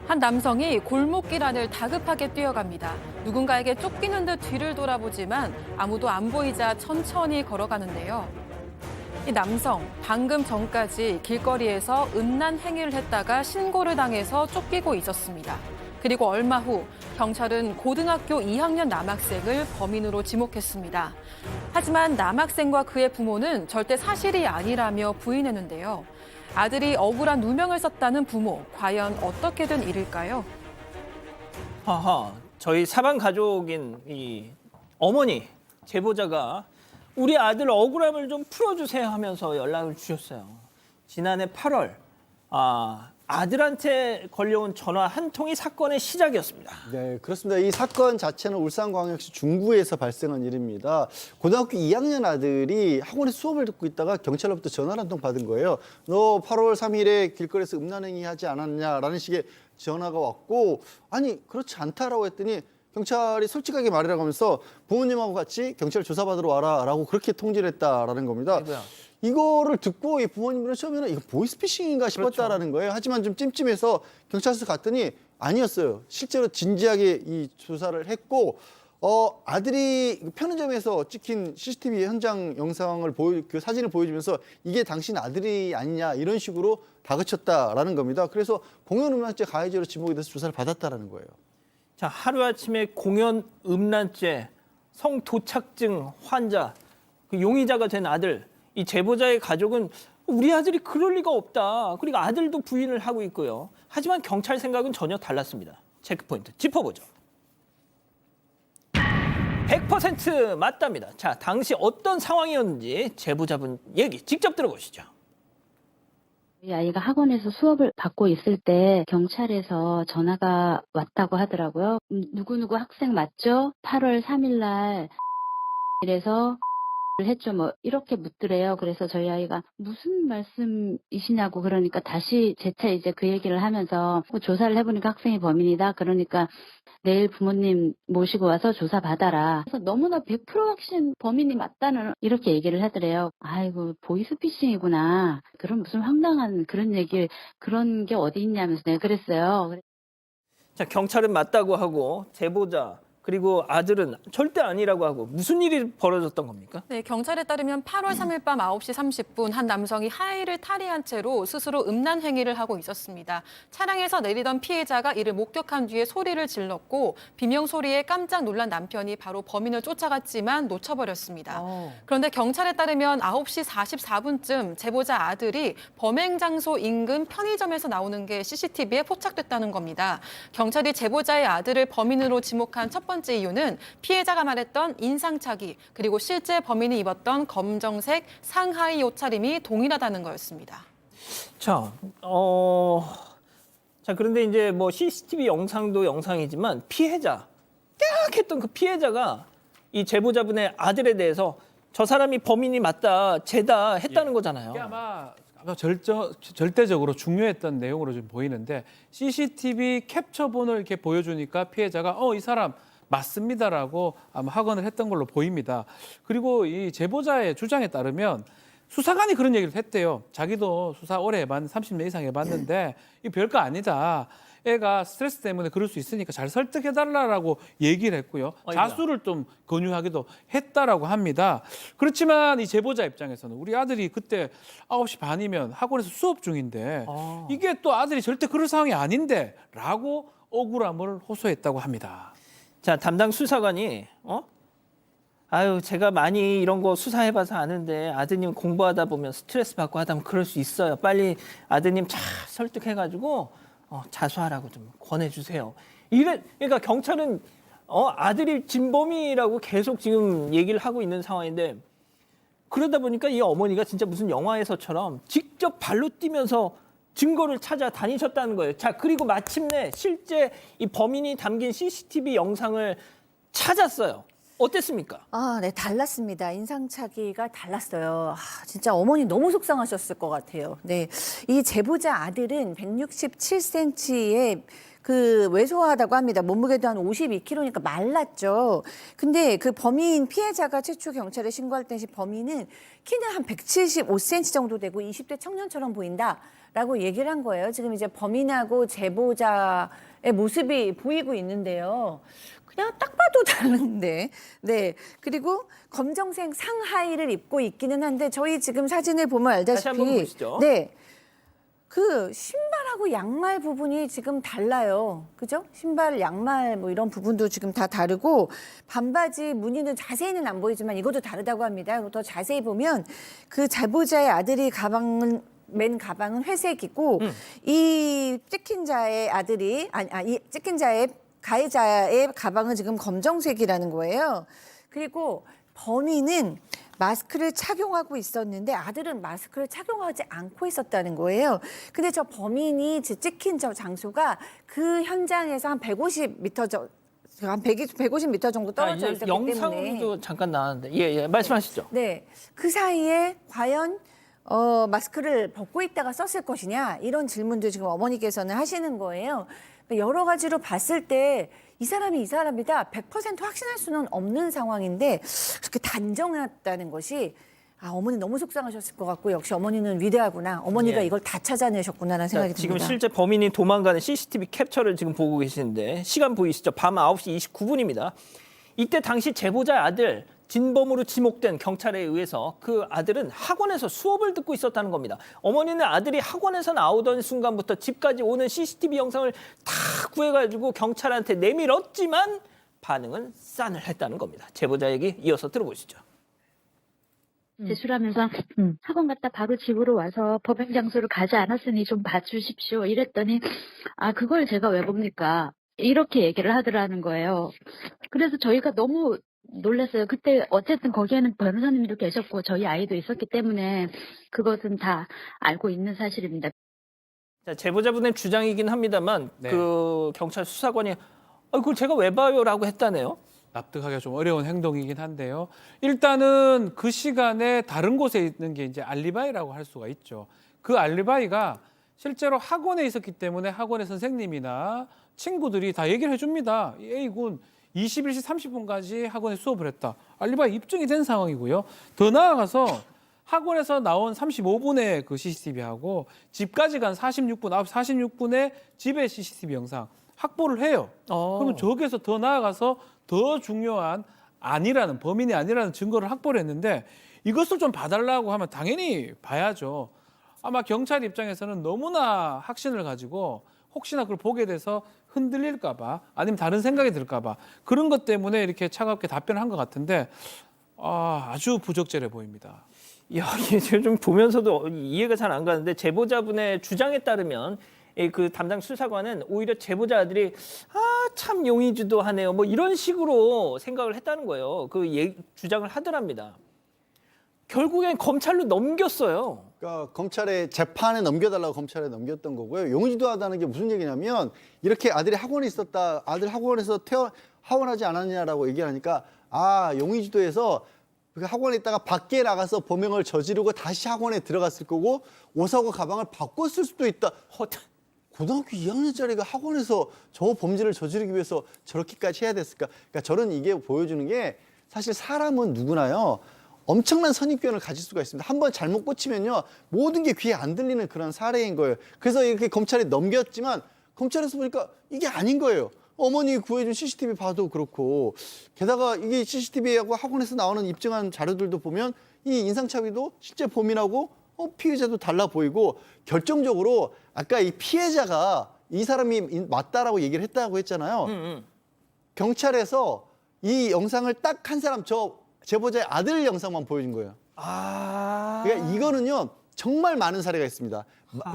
한 남성이 골목길 안을 다급하게 뛰어갑니다. 누군가에게 쫓기는 듯 뒤를 돌아보지만 아무도 안 보이자 천천히 걸어가는데요. 이 남성, 방금 전까지 길거리에서 음란 행위를 했다가 신고를 당해서 쫓기고 있었습니다. 그리고 얼마 후 경찰은 고등학교 2학년 남학생을 범인으로 지목했습니다. 하지만 남학생과 그의 부모는 절대 사실이 아니라며 부인했는데요. 아들이 억울한 누명을 썼다는 부모, 과연 어떻게 된 일일까요? 저희 사반 가족인 이 어머니, 제보자가 우리 아들 억울함을 좀 풀어주세요 하면서 연락을 주셨어요. 지난해 8월, 아들한테 걸려온 전화 한 통이 사건의 시작이었습니다. 네, 그렇습니다. 이 사건 자체는 울산광역시 중구에서 발생한 일입니다. 고등학교 2학년 아들이 학원에서 수업을 듣고 있다가 경찰로부터 전화를 한 통 받은 거예요. 너 8월 3일에 길거리에서 음란행위 하지 않았냐라는 식의 전화가 왔고, 아니 그렇지 않다라고 했더니 경찰이 솔직하게 말이라고 하면서 부모님하고 같이 경찰 조사받으러 와라라고 그렇게 통지를 했다라는 겁니다. 아이고야. 이거를 듣고 이 부모님들은 처음에는 이거 보이스피싱인가 싶었다라는 거예요. 하지만 좀 찜찜해서 경찰서 갔더니 아니었어요. 실제로 진지하게 이 조사를 했고, 아들이 편의점에서 찍힌 CCTV 현장 영상을 그 사진을 보여주면서 이게 당신 아들이 아니냐 이런 식으로 다그쳤다라는 겁니다. 그래서 공연 음란죄 가해죄로 지목이 돼서 조사를 받았다라는 거예요. 자, 하루아침에 공연 음란죄, 성도착증 환자, 그 용의자가 된 아들, 이 제보자의 가족은 우리 아들이 그럴 리가 없다. 그리고 아들도 부인을 하고 있고요. 하지만 경찰 생각은 전혀 달랐습니다. 체크포인트 짚어보죠. 100% 맞답니다. 자, 당시 어떤 상황이었는지 제보자분 얘기 직접 들어보시죠. 이 아이가 학원에서 수업을 받고 있을 때 경찰에서 전화가 왔다고 하더라고요. 누구누구 학생 맞죠? 8월 3일 날 이래서 했죠. 뭐 이렇게 묻더래요. 그래서 저희 아이가 무슨 말씀이시냐고 그러니까 다시 재차 이제 그 얘기를 하면서 조사를 해보니까 학생이 범인이다. 그러니까 내일 부모님 모시고 와서 조사 받아라. 그래서 너무나 100% 확신 범인이 맞다는 이렇게 얘기를 하더래요. 아이고 보이스피싱이구나. 그런 무슨 황당한 그런 얘기 그런 게 어디 있냐면서 내가 그랬어요. 자, 경찰은 맞다고 하고 제보자 그리고 아들은 절대 아니라고 하고 무슨 일이 벌어졌던 겁니까? 네, 경찰에 따르면 8월 3일 밤 9시 30분 한 남성이 하의를 탈의한 채로 스스로 음란 행위를 하고 있었습니다. 차량에서 내리던 피해자가 이를 목격한 뒤에 소리를 질렀고 비명 소리에 깜짝 놀란 남편이 바로 범인을 쫓아갔지만 놓쳐버렸습니다. 그런데 경찰에 따르면 9시 44분쯤 제보자 아들이 범행 장소 인근 편의점에서 나오는 게 CCTV에 포착됐다는 겁니다. 경찰이 제보자의 아들을 범인으로 지목한 첫 번째 이유는 피해자가 말했던 인상착의 그리고 실제 범인이 입었던 검정색 상하이 옷차림이 동일하다는 거였습니다. 자, 그런데 이제 뭐 CCTV 영상도 영상이지만 피해자, 깨악했던 그 피해자가 이 제보자분의 아들에 대해서 저 사람이 범인이 맞다, 쟤다 했다는 거잖아요. 이게 아마 절대적으로 중요했던 내용으로 좀 보이는데 CCTV 캡처본을 이렇게 보여주니까 피해자가 이 사람 맞습니다라고 아마 확언을 했던 걸로 보입니다. 그리고 이 제보자의 주장에 따르면 수사관이 그런 얘기를 했대요. 자기도 수사 오래 해봤는데 30년 이상 해봤는데 이 별거 아니다. 애가 스트레스 때문에 그럴 수 있으니까 잘 설득해달라고 얘기를 했고요. 자수를 좀 권유하기도 했다라고 합니다. 그렇지만 이 제보자 입장에서는 우리 아들이 그때 9시 반이면 학원에서 수업 중인데 이게 또 아들이 절대 그럴 상황이 아닌데 라고 억울함을 호소했다고 합니다. 자, 담당 수사관이 제가 많이 이런 거 수사해봐서 아는데 아드님 공부하다 보면 스트레스 받고 하다 보면 그럴 수 있어요. 빨리 아드님 잘 설득해가지고 자수하라고 좀 권해주세요. 그러니까 경찰은 아들이 진범이라고 계속 지금 얘기를 하고 있는 상황인데 그러다 보니까 이 어머니가 진짜 무슨 영화에서처럼 직접 발로 뛰면서 증거를 찾아 다니셨다는 거예요. 자, 그리고 마침내 실제 이 범인이 담긴 CCTV 영상을 찾았어요. 어땠습니까? 네, 달랐습니다. 인상착의가 달랐어요. 진짜 어머니 너무 속상하셨을 것 같아요. 네, 이 제보자 아들은 167cm의 왜소하다고 합니다. 몸무게도 한 52kg니까 말랐죠. 근데 그 범인 피해자가 최초 경찰에 신고할 당시 범인은 키는 한 175cm 정도 되고 20대 청년처럼 보인다. 라고 얘기를 한 거예요. 지금 이제 범인하고 제보자의 모습이 보이고 있는데요. 그냥 딱 봐도 다른데. 네. 그리고 검정색 상하이를 입고 있기는 한데 저희 지금 사진을 보면 다시 한번 알다시피 보시죠. 네. 그 신발하고 양말 부분이 지금 달라요. 그죠? 신발, 양말 뭐 이런 부분도 지금 다 다르고 반바지 무늬는 자세히는 안 보이지만 이것도 다르다고 합니다. 그리고 더 자세히 보면 그 제보자의 아들이 맨 가방은 회색이고 이 찍힌 자의 아들이 이 찍힌 자의 가해자의 가방은 지금 검정색이라는 거예요. 그리고 범인은 마스크를 착용하고 있었는데 아들은 마스크를 착용하지 않고 있었다는 거예요. 근데 저 범인이 찍힌 저 장소가 그 현장에서 한 150m 한 150m 정도 떨어져 있었기 때문에 영상도 잠깐 나왔는데 예, 말씀하시죠. 네, 그 사이에 과연 마스크를 벗고 있다가 썼을 것이냐 이런 질문도 지금 어머니께서는 하시는 거예요. 여러 가지로 봤을 때 이 사람이 이 사람이다 100% 확신할 수는 없는 상황인데 그렇게 단정했다는 것이 어머니 너무 속상하셨을 것 같고 역시 어머니는 위대하구나. 어머니가 예. 이걸 다 찾아내셨구나라는 생각이 지금 듭니다. 실제 범인이 도망가는 CCTV 캡처를 지금 보고 계시는데 시간 보이시죠? 밤 9시 29분입니다. 이때 당시 제보자의 아들 진범으로 지목된 경찰에 의해서 그 아들은 학원에서 수업을 듣고 있었다는 겁니다. 어머니는 아들이 학원에서 나오던 순간부터 집까지 오는 CCTV 영상을 다 구해가지고 경찰한테 내밀었지만 반응은 싸늘했다는 겁니다. 제보자 얘기 이어서 들어보시죠. 제출하면서 학원 갔다 바로 집으로 와서 법행 장소를 가지 않았으니 좀 봐주십시오. 이랬더니 그걸 제가 왜 봅니까? 이렇게 얘기를 하더라는 거예요. 그래서 저희가 너무 놀랐어요. 그때 어쨌든 거기에는 변호사님도 계셨고 저희 아이도 있었기 때문에 그것은 다 알고 있는 사실입니다. 자, 제보자분의 주장이긴 합니다만 네. 그 경찰 수사관이 그걸 제가 왜 봐요라고 했다네요. 납득하기가 좀 어려운 행동이긴 한데요. 일단은 그 시간에 다른 곳에 있는 게 이제 알리바이라고 할 수가 있죠. 그 알리바이가 실제로 학원에 있었기 때문에 학원의 선생님이나 친구들이 다 얘기를 해줍니다. A군 21시 30분까지 학원에 수업을 했다. 알리바이 입증이 된 상황이고요. 더 나아가서 학원에서 나온 35분의 그 CCTV하고 집까지 간 9시 46분의 집의 CCTV 영상 확보를 해요. 그러면 저기에서 더 나아가서 더 중요한 범인이 아니라는 증거를 확보를 했는데 이것을 좀 봐달라고 하면 당연히 봐야죠. 아마 경찰 입장에서는 너무나 확신을 가지고 혹시나 그걸 보게 돼서 흔들릴까 봐 아니면 다른 생각이 들까 봐 그런 것 때문에 이렇게 차갑게 답변을 한 것 같은데 아주 부적절해 보입니다. 야, 이게 좀 보면서도 이해가 잘 안 가는데 제보자분의 주장에 따르면 그 담당 수사관은 오히려 제보자 아들이 참 용의주도 하네요. 뭐 이런 식으로 생각을 했다는 거예요. 주장을 하더랍니다. 결국엔 검찰로 넘겼어요. 그러니까 검찰에 재판에 넘겨달라고 검찰에 넘겼던 거고요. 용의주도하다는 게 무슨 얘기냐면 이렇게 아들이 학원에 있었다. 아들 학원에서 하원하지 않았냐라고 얘기하니까 용의주도해서 그 학원에 있다가 밖에 나가서 범행을 저지르고 다시 학원에 들어갔을 거고 옷하고 가방을 바꿨을 수도 있다. 고등학교 2학년짜리가 학원에서 저 범죄를 저지르기 위해서 저렇게까지 해야 됐을까? 그러니까 저는 이게 보여주는 게 사실 사람은 누구나요. 엄청난 선입견을 가질 수가 있습니다. 한번 잘못 꽂히면요. 모든 게 귀에 안 들리는 그런 사례인 거예요. 그래서 이렇게 검찰에 넘겼지만 검찰에서 보니까 이게 아닌 거예요. 어머니 구해준 CCTV 봐도 그렇고 게다가 이게 CCTV하고 학원에서 나오는 입증한 자료들도 보면 이 인상착의도 실제 범인하고 피해자도 달라 보이고 결정적으로 아까 이 피해자가 이 사람이 맞다라고 얘기를 했다고 했잖아요. 경찰에서 이 영상을 딱 한 사람 제보자의 아들 영상만 보여준 거예요. 그러니까 이거는요 정말 많은 사례가 있습니다.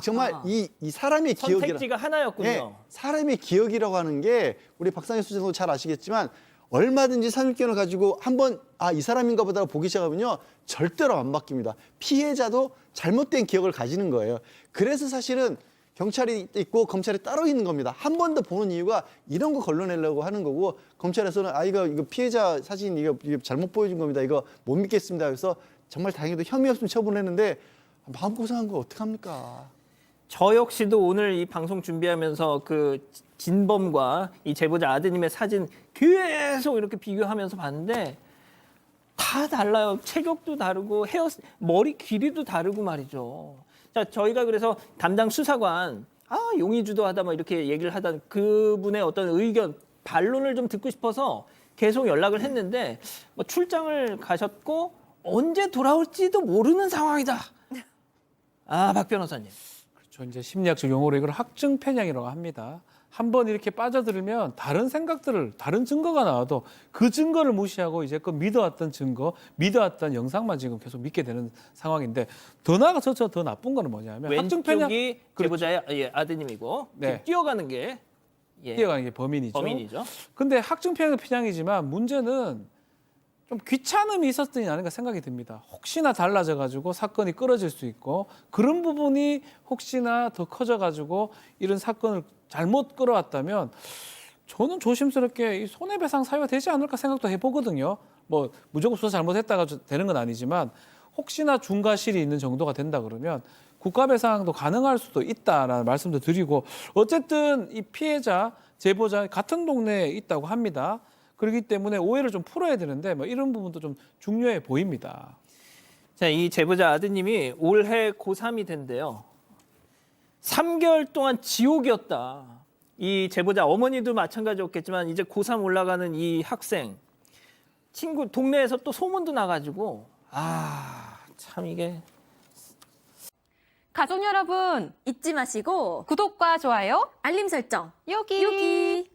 정말 이 사람의 선택지가 하나였군요. 네, 사람의 기억이라고 하는 게 우리 박상희 수사도 잘 아시겠지만 얼마든지 선입견을 가지고 한번 이 사람인가 보다 보기 시작하면요 절대로 안 바뀝니다. 피해자도 잘못된 기억을 가지는 거예요. 그래서 사실은 경찰이 있고 검찰이 따로 있는 겁니다. 한 번 더 보는 이유가 이런 거 걸러내려고 하는 거고 검찰에서는 이거 피해자 사진 이거 잘못 보여준 겁니다. 이거 못 믿겠습니다. 그래서 정말 다행히도 혐의 없음 처분을 했는데 마음고생한 거 어떡합니까? 저 역시도 오늘 이 방송 준비하면서 그 진범과 이 제보자 아드님의 사진 계속 이렇게 비교하면서 봤는데 다 달라요. 체격도 다르고 머리 길이도 다르고 말이죠. 자, 저희가 그래서 담당 수사관 용의 주도하다 뭐 이렇게 얘기를 하다 그분의 어떤 의견, 반론을 좀 듣고 싶어서 계속 연락을 했는데 뭐 출장을 가셨고 언제 돌아올지도 모르는 상황이다. 박 변호사님. 그렇죠. 이제 심리학적 용어로 이걸 확증 편향이라고 합니다. 한번 이렇게 빠져들면 다른 생각들을 다른 증거가 나와도 그 증거를 무시하고 이제 그 믿어왔던 증거, 믿어왔던 영상만 지금 계속 믿게 되는 상황인데 더 나아가서 더 나쁜 거는 뭐냐면 확증 편향 왼쪽이 제보자의 아드님이고 네. 지금 뛰어가는 게 뛰어가는 게 범인이죠. 범인이죠. 근데 확증 편향은 편향이지만 문제는 좀 귀찮음이 있었더니 아닌가 생각이 듭니다. 혹시나 달라져 가지고 사건이 끌어질 수 있고 그런 부분이 혹시나 더 커져 가지고 이런 사건을 잘못 끌어왔다면 저는 조심스럽게 이 손해배상 사유가 되지 않을까 생각도 해보거든요. 뭐 무조건 수사 잘못했다가 되는 건 아니지만 혹시나 중과실이 있는 정도가 된다 그러면 국가배상도 가능할 수도 있다라는 말씀도 드리고 어쨌든 이 피해자, 제보자 같은 동네에 있다고 합니다. 그렇기 때문에 오해를 좀 풀어야 되는데 뭐 이런 부분도 좀 중요해 보입니다. 자, 이 제보자 아드님이 올해 고3이 된대요. 3개월 동안 지옥이었다. 이 제보자 어머니도 마찬가지였겠지만 이제 고3 올라가는 이 학생 친구 동네에서 또 소문도 나가지고 참 이게 가족 여러분, 잊지 마시고 구독과 좋아요 알림 설정 여기. 여기.